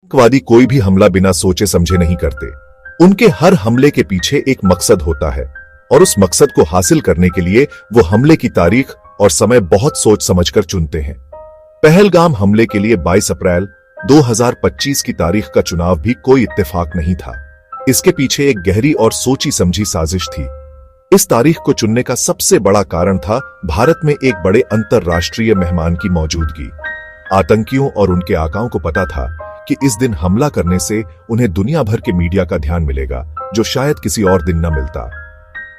आतंकवादी कोई भी हमला बिना सोचे समझे नहीं करते। उनके हर हमले के पीछे एक मकसद होता है और उस मकसद को हासिल करने के लिए वो हमले की तारीख और समय बहुत सोच समझकर चुनते हैं। पहलगाम हमले के लिए 22 अप्रैल 2025 की तारीख का चुनाव भी कोई इत्तेफाक नहीं था। इसके पीछे एक गहरी और सोची समझी साजिश थी। इस तारीख को चुनने का सबसे बड़ा कारण था भारत में एक बड़े अंतरराष्ट्रीय मेहमान की मौजूदगी। आतंकियों और उनके आकाओं को पता था कि इस दिन हमला करने से उन्हें दुनिया भर के मीडिया का ध्यान मिलेगा, जो शायद किसी और दिन न मिलता।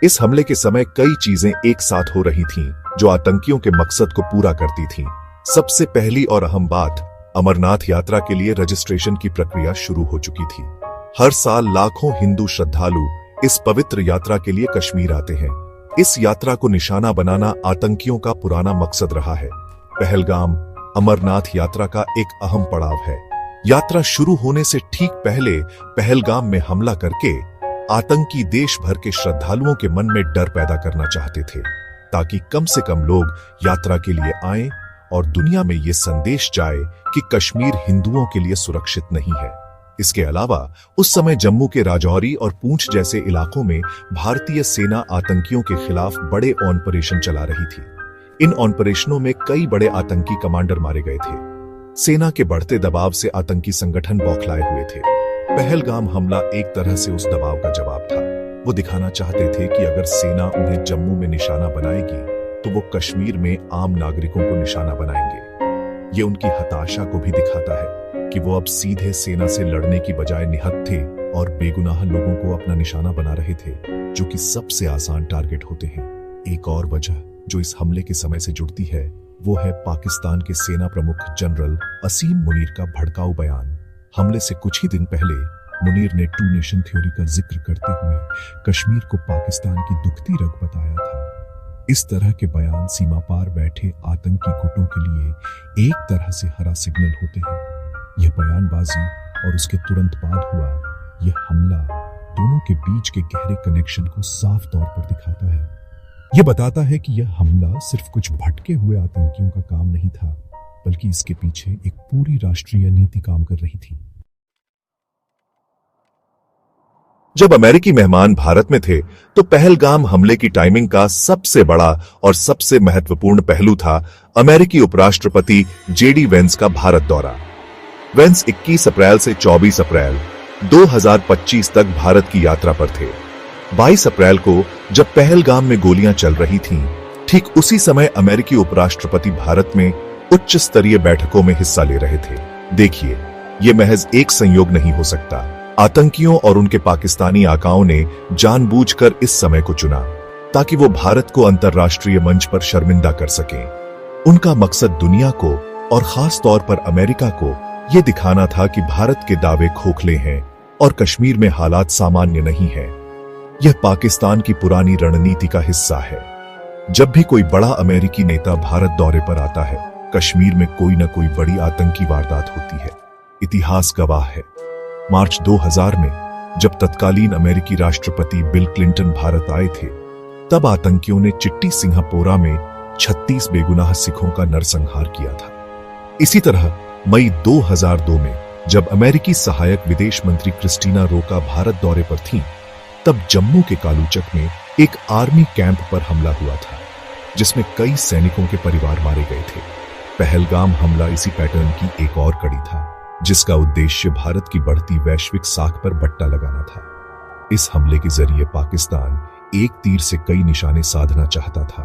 इस हमले के समय कई चीजें एक साथ हो रही थीं, जो आतंकियों के मकसद को पूरा करती थीं। सबसे पहली और अहम बात, अमरनाथ यात्रा के लिए रजिस्ट्रेशन की प्रक्रिया शुरू हो चुकी थी। हर साल लाखों हिंदू श्रद्धालु इस पवित्र यात्रा के लिए कश्मीर आते हैं। इस यात्रा को निशाना बनाना आतंकियों का पुराना मकसद रहा है। पहलगाम अमरनाथ यात्रा का एक अहम पड़ाव है। यात्रा शुरू होने से ठीक पहले पहलगाम में हमला करके आतंकी देश भर के श्रद्धालुओं के मन में डर पैदा करना चाहते थे, ताकि कम से कम लोग यात्रा के लिए आएं और दुनिया में यह संदेश जाए कि कश्मीर हिंदुओं के लिए सुरक्षित नहीं है। इसके अलावा उस समय जम्मू के राजौरी और पूंछ जैसे इलाकों में भारतीय सेना आतंकियों के खिलाफ बड़े ऑपरेशन चला रही थी। इन ऑपरेशनों में कई बड़े आतंकी कमांडर मारे गए थे। सेना के बढ़ते दबाव से आतंकी संगठन बौखलाए हुए थे। पहलगाम हमला एक तरह से उस दबाव का जवाब था। वो दिखाना चाहते थे कि अगर सेना उन्हें जम्मू में निशाना बनाएगी तो वो कश्मीर में आम नागरिकों को निशाना बनाएंगे। ये उनकी हताशा को भी दिखाता है कि वो अब सीधे सेना से लड़ने की बजाय निहत्थे थे और बेगुनाह लोगों को अपना निशाना बना रहे थे, जो कि सबसे आसान टारगेट होते हैं। एक और वजह जो इस हमले के समय से जुड़ती है वो है पाकिस्तान के सेना प्रमुख जनरल असीम मुनीर का भड़काऊ बयान। हमले से कुछ ही दिन पहले मुनीर ने 2 नेशन थ्योरी का जिक्र करते हुए कश्मीर को पाकिस्तान की दुखती रग बताया था। इस तरह के बयान सीमा पार बैठे आतंकी गुटों के लिए एक तरह से हरा सिग्नल होते हैं। यह बयानबाजी और उसके तुरंत बाद हुआ यह हमला दोनों के बीच के गहरे कनेक्शन को साफ तौर पर दिखाता है। यह बताता है कि यह हमला सिर्फ कुछ भटके हुए आतंकियों का काम नहीं था, बल्कि इसके पीछे एक पूरी राष्ट्रीय नीति काम कर रही थी। जब अमेरिकी मेहमान भारत में थे तो पहलगाम हमले की टाइमिंग का सबसे बड़ा और सबसे महत्वपूर्ण पहलू था अमेरिकी उपराष्ट्रपति जेडी वेंस का भारत दौरा। वेंस 21 अप्रैल से 24 अप्रैल 2025 तक भारत की यात्रा पर थे। 22 अप्रैल को जब पहलगाम में गोलियां चल रही थीं, ठीक उसी समय अमेरिकी उपराष्ट्रपति भारत में उच्च स्तरीय बैठकों में हिस्सा ले रहे थे। देखिए, यह महज एक संयोग नहीं हो सकता। आतंकियों और उनके पाकिस्तानी आकाओं ने जानबूझकर इस समय को चुना ताकि वो भारत को अंतर्राष्ट्रीय मंच पर शर्मिंदा कर सकें। उनका मकसद दुनिया को और खास तौर पर अमेरिका को यह दिखाना था कि भारत के दावे खोखले हैं और कश्मीर में हालात सामान्य नहीं है। यह पाकिस्तान की पुरानी रणनीति का हिस्सा है। जब भी कोई बड़ा अमेरिकी नेता भारत दौरे पर आता है, कश्मीर में कोई न कोई बड़ी आतंकी वारदात होती है। इतिहास गवाह है। मार्च 2000 में जब तत्कालीन अमेरिकी राष्ट्रपति बिल क्लिंटन भारत आए थे, तब आतंकियों ने चिट्टी सिंघापोरा में 36 बेगुनाह सिखों का नरसंहार किया था। इसी तरह मई 2002 में जब अमेरिकी सहायक विदेश मंत्री क्रिस्टीना रोका भारत दौरे पर थीं, तब जम्मू के कालूचक में एक आर्मी कैंप पर हमला हुआ था, जिसमें कई सैनिकों के परिवार मारे गए थे। पहलगाम हमला इसी पैटर्न की एक और कड़ी था, जिसका उद्देश्य भारत की बढ़ती वैश्विक साख पर बट्टा लगाना था। इस हमले के जरिए पाकिस्तान एक तीर से कई निशाने साधना चाहता था।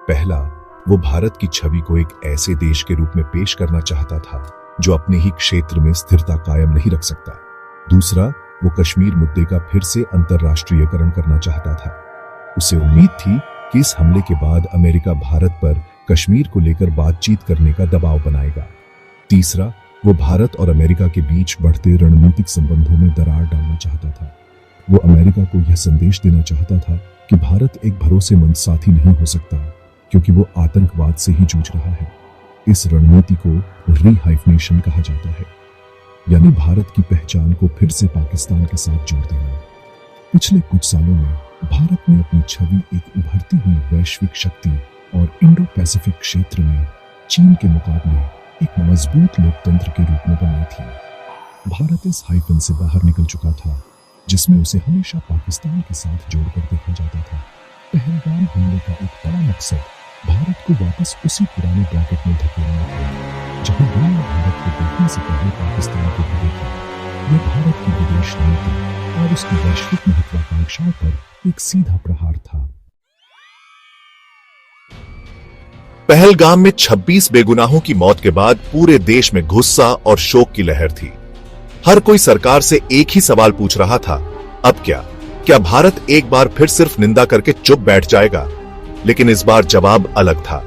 पहला, वो भारत की छवि को एक ऐसे देश के रूप में पेश करना चाहता था जो अपने ही क्षेत्र में स्थिरता कायम नहीं रख सकता। दूसरा, वो कश्मीर मुद्दे का फिर से अंतर्राष्ट्रीयकरण करना चाहता था। उसे उम्मीद थी कि इस हमले के बाद अमेरिका भारत पर कश्मीर को लेकर बातचीत करने का दबाव बनाएगा। तीसरा, वो भारत और अमेरिका के बीच बढ़ते रणनीतिक संबंधों में दरार डालना चाहता था। वो अमेरिका को यह संदेश देना चाहता था कि भारत एक भरोसेमंद साथी नहीं हो सकता, क्योंकि वो आतंकवाद से ही जूझ रहा है। इस रणनीति को रीहाइफनेशन कहा जाता है, यानी भारत की पहचान को फिर से पाकिस्तान के साथ जोड़ देना। पिछले कुछ सालों में भारत ने अपनी छवि एक उभरती हुई वैश्विक शक्ति और इंडो पैसिफिक क्षेत्र में चीन के मुकाबले एक मजबूत लोकतंत्र के रूप में बनाई थी। भारत इस हाइफन से बाहर निकल चुका था जिसमें उसे हमेशा पाकिस्तान के साथ जोड़कर देखा जाता था। पहलगाम हमले का एक बड़ा मकसद भारत को वापस उसी पुराने ब्रैकेट में धकेलना था जहां दुनिया भारत को देखने से पहले पाकिस्तान को भी देखी। यह भारत की विदेश नीति और उसकी वैश्विक महत्वाकांक्षाओं पर एक सीधा प्रहार था। पहलगाम में 26 बेगुनाहों की मौत के बाद पूरे देश में गुस्सा और शोक की लहर थी। हर कोई सरकार से एक ही सवाल पूछ रहा था, अब क्या भारत एक बार फिर सिर्फ निंदा करके चुप बैठ जाएगा? लेकिन इस बार जवाब अलग था।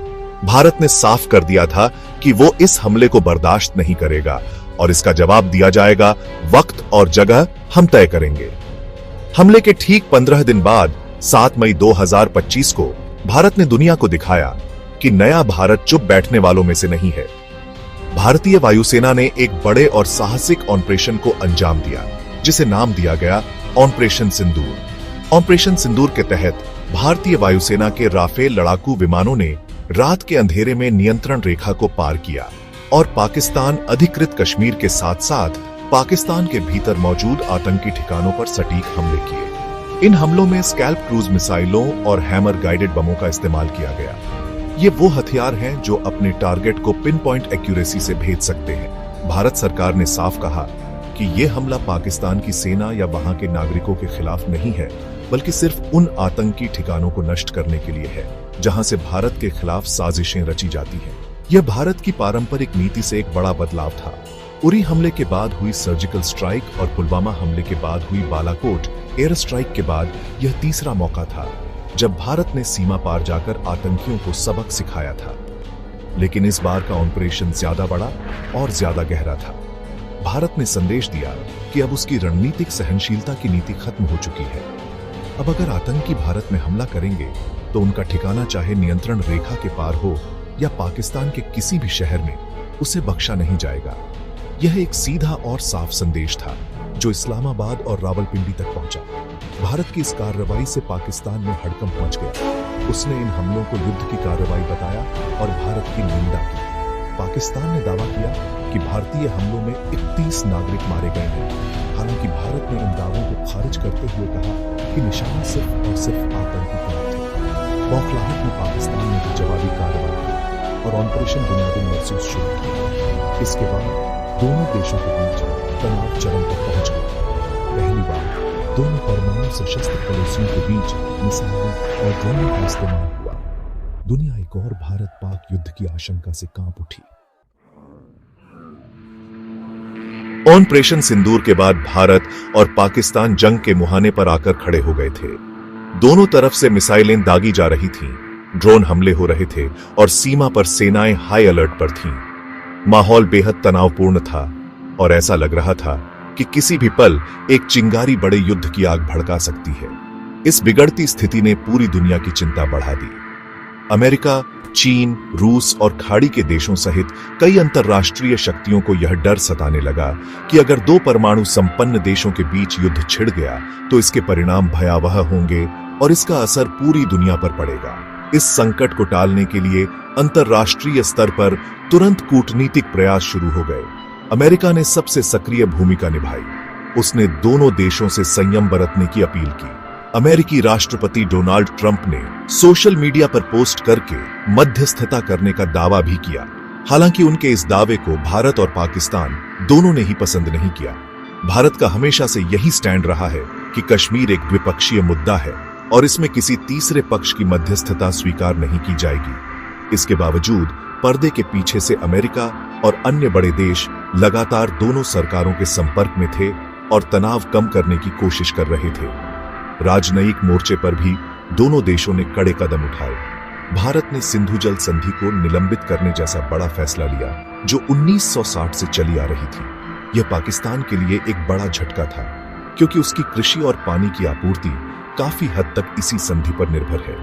भारत ने साफ कर दिया था कि वो इस हमले को बर्दाश्त नहीं करेगा और इसका जवाब दिया जाएगा। वक्त और जगह हम तय करेंगे। हमले के ठीक 15 दिन बाद 7 मई 2025 को भारत ने दुनिया को दिखाया कि नया भारत चुप बैठने वालों में से नहीं है। भारतीय वायुसेना ने एक बड़े और साहसिक ऑपरेशन को अंजाम दिया जिसे नाम दिया गया ऑपरेशन सिंदूर। ऑपरेशन सिंदूर के तहत भारतीय वायुसेना के राफेल लड़ाकू विमानों ने रात के अंधेरे में नियंत्रण रेखा को पार किया और पाकिस्तान अधिकृत कश्मीर के साथ साथ पाकिस्तान के भीतर मौजूद आतंकी ठिकानों पर सटीक हमले किए। इन हमलों में स्कैल्प क्रूज मिसाइलों और हैमर गाइडेड बमों का इस्तेमाल किया गया। ये वो हथियार हैं जो अपने टारगेट को पिन पॉइंट एक्यूरेसी से भेज सकते हैं। भारत सरकार ने साफ कहा कि यह हमला पाकिस्तान की सेना या वहां के नागरिकों के खिलाफ नहीं है, बल्कि सिर्फ उन आतंकी ठिकानों को नष्ट करने के लिए है जहां से भारत के खिलाफ साजिशें रची जाती हैं। यह भारत की पारंपरिक नीति से एक बड़ा बदलाव था। उरी हमले के बाद हुई सर्जिकल स्ट्राइक और पुलवामा हमले के बाद हुई बालाकोट एयर स्ट्राइक के बाद यह तीसरा मौका था जब भारत ने सीमा पार जाकर आतंकियों को सबक सिखाया था। लेकिन इस बार का ऑपरेशन ज्यादा बड़ा और ज्यादा गहरा था। भारत ने संदेश दिया कि अब उसकी रणनीतिक सहनशीलता की नीति खत्म हो चुकी है। अब अगर आतंकी भारत में हमला करेंगे तो उनका ठिकाना चाहे नियंत्रण रेखा के पार हो या पाकिस्तान के किसी भी शहर में, उसे बख्शा नहीं जाएगा। यह एक सीधा और साफ संदेश था जो इस्लामाबाद और रावलपिंडी तक पहुंचा। भारत की इस कार्रवाई से पाकिस्तान में हड़कंप मच गया। उसने इन हमलों को युद्ध की कार्रवाई बताया और भारत की निंदा की। पाकिस्तान ने दावा किया कि भारतीय हमलों में 31 नागरिक मारे गए हैं। हालांकि भारत ने इन दावों को खारिज करते हुए कहा कि निशाना सिर्फ और सिर्फ आतंकी थे। बौखलाहट में पाकिस्तान ने जवाबी कार्रवाई की और ऑपरेशन बुनियादी महसूस शुरू किया। इसके बाद दोनों देशों के बीच तनाव चरम पर पहुंच गया। पहली बार दोनों परमाणु सशस्त्र पड़ोसियों के बीच मिसाइलों और ड्रोनों का इस्तेमाल हुआ। दुनिया एक और भारत पाक युद्ध की आशंका से कांप उठी। ऑपरेशन सिंदूर के बाद भारत और पाकिस्तान जंग के मुहाने पर आकर खड़े हो गए थे। दोनों तरफ से मिसाइलें दागी जा रही थीं, ड्रोन हमले हो रहे थे और सीमा पर सेनाएं हाई अलर्ट पर थीं। माहौल बेहद तनावपूर्ण था और ऐसा लग रहा था कि किसी भी पल एक चिंगारी बड़े युद्ध की आग भड़का सकती है। इस बिगड़ती स्थिति ने पूरी दुनिया की चिंता बढ़ा दी। अमेरिका, चीन, रूस और खाड़ी के देशों सहित कई अंतर्राष्ट्रीय शक्तियों को यह डर सताने लगा कि अगर दो परमाणु संपन्न देशों के बीच युद्ध छिड़ गया तो इसके परिणाम भयावह होंगे और इसका असर पूरी दुनिया पर पड़ेगा। इस संकट को टालने के लिए अंतर्राष्ट्रीय स्तर पर तुरंत कूटनीतिक प्रयास शुरू हो गए। अमेरिका ने सबसे सक्रिय भूमिका निभाई। उसने दोनों देशों से संयम बरतने की अपील की। अमेरिकी राष्ट्रपति डोनाल्ड ट्रंप ने सोशल मीडिया पर पोस्ट करके मध्यस्थता करने का दावा भी किया। हालांकि उनके इस दावे को भारत और पाकिस्तान दोनों ने ही पसंद नहीं किया। भारत का हमेशा से यही स्टैंड रहा है कि कश्मीर एक द्विपक्षीय मुद्दा है और इसमें किसी तीसरे पक्ष की मध्यस्थता स्वीकार नहीं की जाएगी। इसके बावजूद पर्दे के पीछे से अमेरिका और अन्य बड़े देश लगातार दोनों सरकारों के संपर्क में थे और तनाव कम करने की कोशिश कर रहे थे। राजनयिक मोर्चे पर भी दोनों देशों ने कड़े कदम उठाए। भारत ने सिंधु जल संधि को निलंबित करने जैसा बड़ा फैसला लिया जो 1960 से चली आ रही थी। यह पाकिस्तान के लिए एक बड़ा झटका था क्योंकि उसकी कृषि और पानी की आपूर्ति काफी हद तक इसी संधि पर निर्भर है।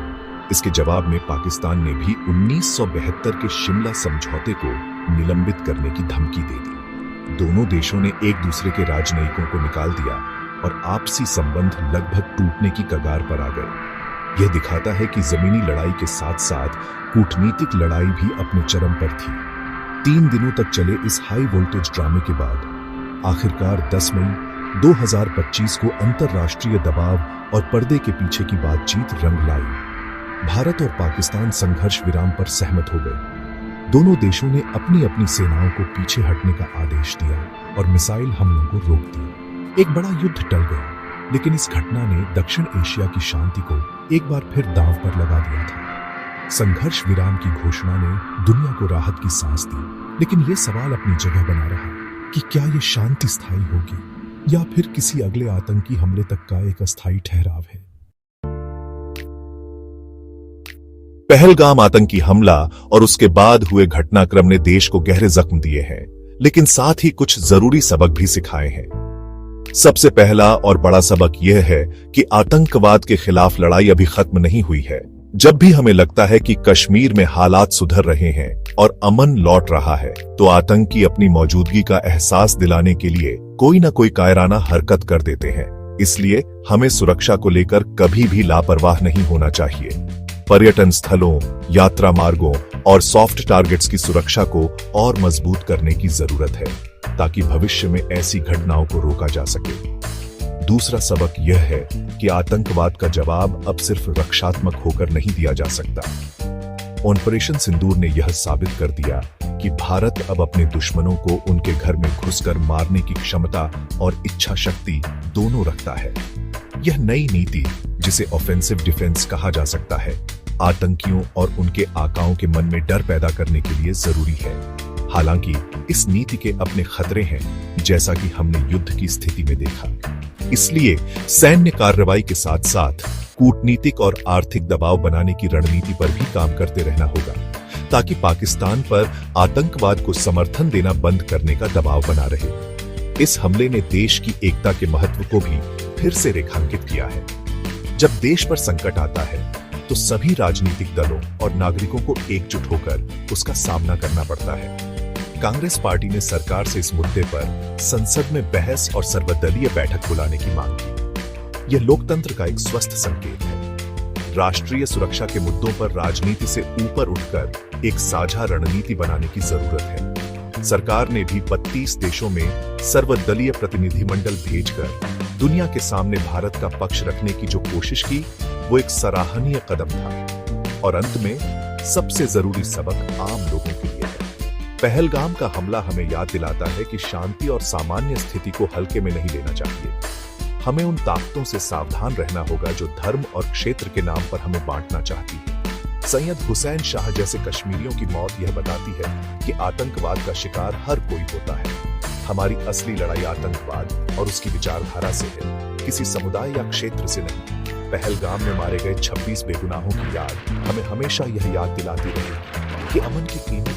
इसके जवाब में पाकिस्तान ने भी 1972 के शिमला समझौते को निलंबित करने की धमकी दे दी। दोनों देशों ने एक दूसरे के राजनयिकों को निकाल दिया और आपसी संबंध लगभग टूटने की कगार पर आ गए। यह दिखाता है कि जमीनी लड़ाई के साथ साथ कूटनीतिक लड़ाई भी अपने चरम पर थी। 3 दिनों तक चले इस हाई वोल्टेज ड्रामे के बाद आखिरकार 10 मई 2025 को अंतर्राष्ट्रीय दबाव और पर्दे के पीछे की बातचीत रंग लाई। भारत और पाकिस्तान संघर्ष विराम पर सहमत हो गए। दोनों देशों ने अपनी अपनी सेनाओं को पीछे हटने का आदेश दिया और मिसाइल हमलों को रोक दिया। एक बड़ा युद्ध टल गया, लेकिन इस घटना ने दक्षिण एशिया की शांति को एक बार फिर दांव पर लगा दिया था। संघर्ष विराम की घोषणा ने दुनिया को राहत की सांस दी, लेकिन यह सवाल अपनी जगह बना रहा कि क्या यह शांति स्थायी होगी या फिर किसी अगले आतंकी हमले तक का एक अस्थायी ठहराव है। पहलगाम आतंकी हमला और उसके बाद हुए घटनाक्रम ने देश को गहरे जख्म दिए हैं, लेकिन साथ ही कुछ जरूरी सबक भी सिखाए हैं। सबसे पहला और बड़ा सबक यह है कि आतंकवाद के खिलाफ लड़ाई अभी खत्म नहीं हुई है। जब भी हमें लगता है कि कश्मीर में हालात सुधर रहे हैं और अमन लौट रहा है, तो आतंकी अपनी मौजूदगी का एहसास दिलाने के लिए कोई न कोई कायराना हरकत कर देते हैं। इसलिए हमें सुरक्षा को लेकर कभी भी लापरवाह नहीं होना चाहिए। पर्यटन स्थलों, यात्रा मार्गों और सॉफ्ट टारगेट्स की सुरक्षा को और मजबूत करने की जरूरत है, ताकि भविष्य में ऐसी घटनाओं को रोका जा सके। दूसरा सबक यह है कि आतंकवाद का जवाब अब सिर्फ रक्षात्मक होकर नहीं दिया जा सकता। ऑपरेशन सिंदूर ने यह साबित कर दिया कि भारत अब अपने दुश्मनों को उनके घर में घुसकर मारने की क्षमता और इच्छा शक्ति दोनों रखता है। यह नई नीति, जिसे ऑफेंसिव डिफेंस कहा जा सकता है, आतंकियों और उनके आकाओं के मन में डर पैदा करने के लिए जरूरी है। हालांकि इस नीति के अपने खतरे हैं, जैसा कि हमने युद्ध की स्थिति में देखा। इसलिए सैन्य कार्रवाई के साथ साथ कूटनीतिक और आर्थिक दबाव बनाने की रणनीति पर भी काम करते रहना होगा, ताकि पाकिस्तान पर आतंकवाद को समर्थन देना बंद करने का दबाव बना रहे। इस हमले ने देश की एकता के महत्व को भी फिर से रेखांकित किया है। जब देश पर संकट आता है, तो सभी राजनीतिक दलों और नागरिकों को एकजुट होकर उसका सामना करना पड़ता है। कांग्रेस पार्टी ने सरकार से इस मुद्दे पर संसद में बहस और सर्वदलीय बैठक बुलाने की मांग की। यह लोकतंत्र का एक स्वस्थ संकेत है। राष्ट्रीय सुरक्षा के मुद्दों पर राजनीति से ऊपर उठकर एक साझा रणनीति बनाने की जरूरत है। सरकार ने भी 32 देशों में सर्वदलीय प्रतिनिधिमंडल भेजकर दुनिया के सामने भारत का पक्ष रखने की जो कोशिश की, वो एक सराहनीय कदम था। और अंत में सबसे जरूरी सबक आम लोगों के लिए है। पहलगाम का हमला हमें याद दिलाता है कि शांति और सामान्य स्थिति को हल्के में नहीं लेना चाहिए। हमें उन ताकतों से सावधान रहना होगा जो धर्म और क्षेत्र के नाम पर हमें बांटना चाहती है। सैयद हुसैन शाह जैसे कश्मीरियों की मौत यह बताती है कि आतंकवाद का शिकार हर कोई होता है। हमारी असली लड़ाई आतंकवाद और उसकी विचारधारा से है, किसी समुदाय या क्षेत्र से नहीं। पहलगाम में मारे गए 26 बेगुनाहों की याद हमें हमेशा यह याद दिलाती रहेगी कि अमन की कीमत